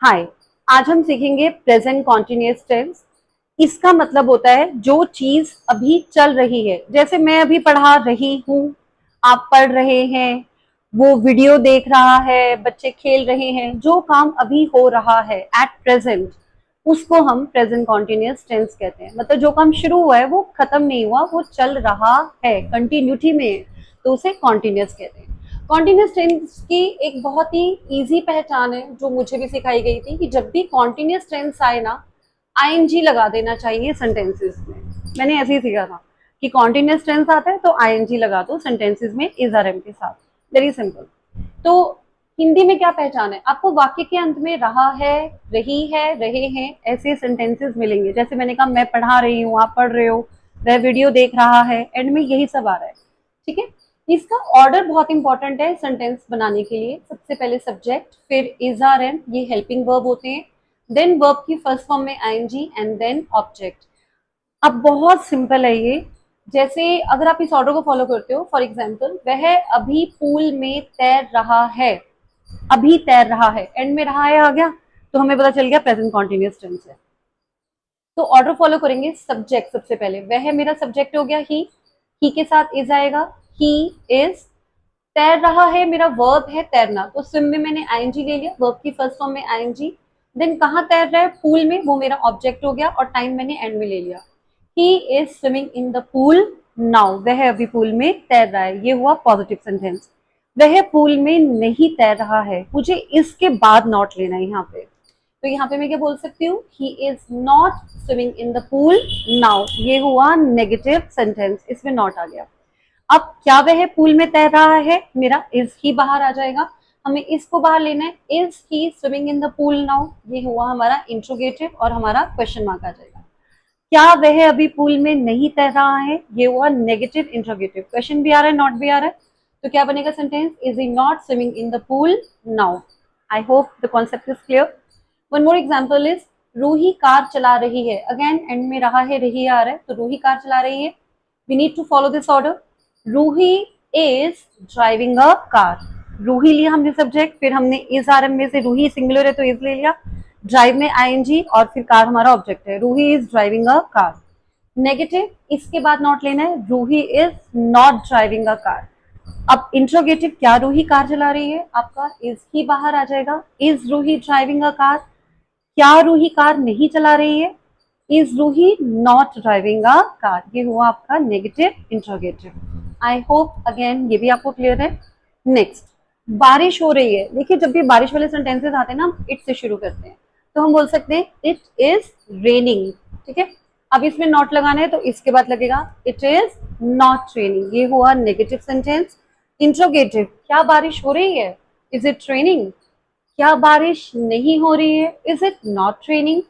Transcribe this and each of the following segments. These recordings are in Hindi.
हाय, आज हम सीखेंगे प्रेजेंट कॉन्टिन्यूअस टेंस। इसका मतलब होता है जो चीज अभी चल रही है। जैसे मैं अभी पढ़ा रही हूँ, आप पढ़ रहे हैं, वो वीडियो देख रहा है, बच्चे खेल रहे हैं, जो काम अभी हो रहा है एट प्रेजेंट, उसको हम प्रेजेंट कॉन्टिन्यूअस टेंस कहते हैं। मतलब जो काम शुरू हुआ है वो खत्म नहीं हुआ, वो चल रहा है, कंटिन्यूटी में है, तो उसे कॉन्टिन्यूअस कहते हैं। कॉन्टिन्यूअस टेंस की एक बहुत ही इजी पहचान है जो मुझे भी सिखाई गई थी कि जब भी कॉन्टिन्यूअस टेंस आए ना, आईएनजी लगा देना चाहिए सेंटेंसेस में। मैंने ऐसे ही सीखा था कि कॉन्टिन्यूअस टेंस आता है तो आईएनजी लगा दो सेंटेंसेस में इज आर एम के साथ। Very simple. तो हिंदी में क्या पहचान है? आपको वाक्य के अंत में रहा है, रही है, रहे हैं ऐसे सेंटेंसेस मिलेंगे। जैसे मैंने कहा मैं पढ़ा रही हूँ, आप पढ़ रहे हो, वह वीडियो देख रहा है, एंड में यही सब आ रहा है। ठीक है। इसका ऑर्डर बहुत इंपॉर्टेंट है सेंटेंस बनाने के लिए। सबसे पहले सब्जेक्ट, फिर इज आर एम, ये हेल्पिंग वर्ब होते हैं, देन वर्ब की फर्स्ट फॉर्म में आईएनजी एंड देन ऑब्जेक्ट। अब बहुत सिंपल है ये। जैसे अगर आप इस ऑर्डर को फॉलो करते हो, फॉर एग्जाम्पल वह अभी पूल में तैर रहा है, अभी तैर रहा है, एंड में रहा है आ गया, तो हमें पता चल गया प्रेजेंट कॉन्टिन्यूअस टेंस है। तो ऑर्डर फॉलो करेंगे। सब्जेक्ट सबसे पहले, वह मेरा सब्जेक्ट हो गया, ही के साथ इज आएगा, ही इज। तैर रहा है मेरा वर्ब है तैरना, तो स्विम में मैंने आईएनजी ले लिया, वर्ब की फर्स्ट फॉर्म में आईएनजी। देन कहाँ तैर रहा है? पूल में, वो मेरा ऑब्जेक्ट हो गया, और टाइम मैंने एंड में ले लिया। He is swimming in the pool now, वह अभी पूल में तैर रहा है, ये हुआ पॉजिटिव सेंटेंस। वह पूल में नहीं तैर रहा है, मुझे इसके बाद नॉट लेना है यहाँ पे। तो यहाँ पे मैं क्या बोल सकती हूँ? He is not swimming in the pool now, ये हुआ नेगेटिव सेंटेंस, इसमें नॉट आ गया। अब क्या वह पूल में तैर रहा है, मेरा इज ही बाहर आ जाएगा, हमें इसको बाहर लेना है। Is he swimming in the pool now, ये हुआ हमारा इंट्रोगेटिव और हमारा क्वेश्चन मार्क आ जाएगा। क्या वह अभी पूल में नहीं तैर रहा है, ये हुआ नेगेटिव इंट्रोगेटिव, क्वेश्चन भी आ रहा है, नॉट भी आ रहा है, तो क्या बनेगा sentence? Is he not swimming in the pool now. I hope the concept is clear. One more example is, Ruhi car चला रही है। अगेन एंड में रहा है, रही आ रहा है, तो रूही कार चला रही है। We need to follow this order. Ruhi is driving a car, Ruhi लिया हमने सब्जेक्ट, फिर हमने इज आर एम में से, रूही सिंगुलर है तो इज ले लिया, ड्राइव में आईएनजी, और फिर कार हमारा ऑब्जेक्ट है। Ruhi is driving a car. Negative, इसके बाद नॉट लेना है, Ruhi is not driving a car. अब इंट्रोगेटिव, क्या रूही कार चला रही है, आपका इज ही बाहर आ जाएगा। Is Ruhi driving a car, क्या रूही कार नहीं चला रही है, is Ruhi not driving a car, ये हुआ आपका negative interrogative. I hope again ये भी आपको क्लियर है। नेक्स्ट, बारिश हो रही है। देखिए जब भी बारिश वाले सेंटेंसेस आते हैं ना, हम इट से शुरू करते हैं, तो हम बोल सकते हैं इट इज रेनिंग। ठीक है। अब इसमें नॉट लगाना है तो इसके बाद लगेगा इट इज नॉट रेनिंग, ये हुआ नेगेटिव सेंटेंस। इंट्रोगेटिव, क्या बारिश हो रही है, इज इट रेनिंग। क्या बारिश नहीं हो रही है, इज इट नॉट रेनिंग।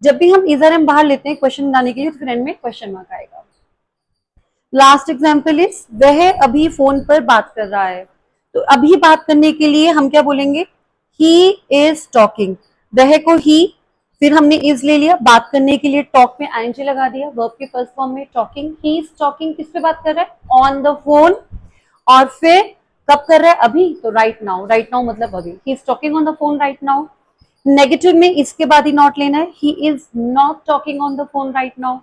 जब भी हम इजर एम बाहर लेते हैं क्वेश्चन बनाने के लिए, तो फिर एंड में क्वेश्चन मार्क आएगा। लास्ट एग्जाम्पल इज, वह अभी फोन पर बात कर रहा है। तो अभी बात करने के लिए हम क्या बोलेंगे? ही इज टॉकिंग, वह को ही, फिर हमने इज ले लिया, बात करने के लिए टॉक में आईएनजी लगा दिया, वर्ब के फर्स्ट फॉर्म में टॉकिंग। ही इज टॉकिंग, किस पे बात कर रहा है? On the phone. और फिर कब कर रहा है? अभी, तो राइट नाउ, राइट नाउ मतलब अभी, he is talking on the phone right now. Negative में इसके बाद ही नॉट लेना है, he is not talking on the phone right now.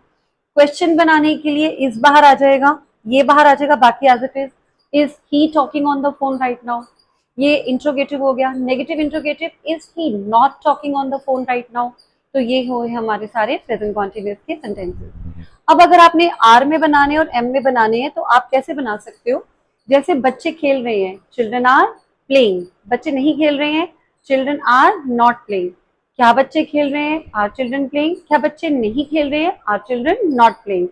Question बनाने के लिए इस बाहर आ जाएगा, ये बाहर आ जाएगा, बाकी as it is he talking on the phone right now, ये इंट्रोगेटिव हो गया। Negative interrogative, is he not talking on the phone right now, तो ये हुए हमारे सारे प्रेजेंट कॉन्टिन्यूअस के सेंटेंसेस। अब अगर आपने आर में बनाने और एम में बनाने हैं तो आप कैसे बना सकते हो? जैसे बच्चे खेल रहे हैं, चिल्ड्रन आर प्लेइंग, बच्चे नहीं खेल रहे हैं, चिल्ड्रन आर नॉट प्लेइंग। क्या बच्चे खेल रहे हैं? Are children playing. क्या बच्चे नहीं खेल रहे हैं? Are children not playing.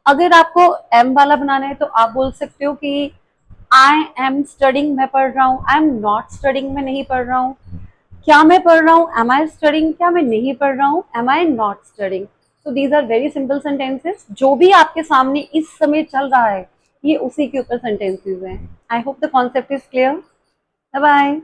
अगर आपको एम वाला बनाना है तो आप बोल सकते हो कि आई एम स्टडिंग, मैं पढ़ रहा हूँ, आई एम नॉट स्टडिंग, मैं नहीं पढ़ रहा हूँ। क्या मैं पढ़ रहा हूँ? एम आई स्टडिंग, क्या मैं नहीं पढ़ रहा हूँ? Am I not studying. So these are very simple sentences, जो भी आपके सामने इस समय चल रहा है ये उसी के ऊपर सेंटेंसेस हैं। I hope the concept is clear. Bye bye.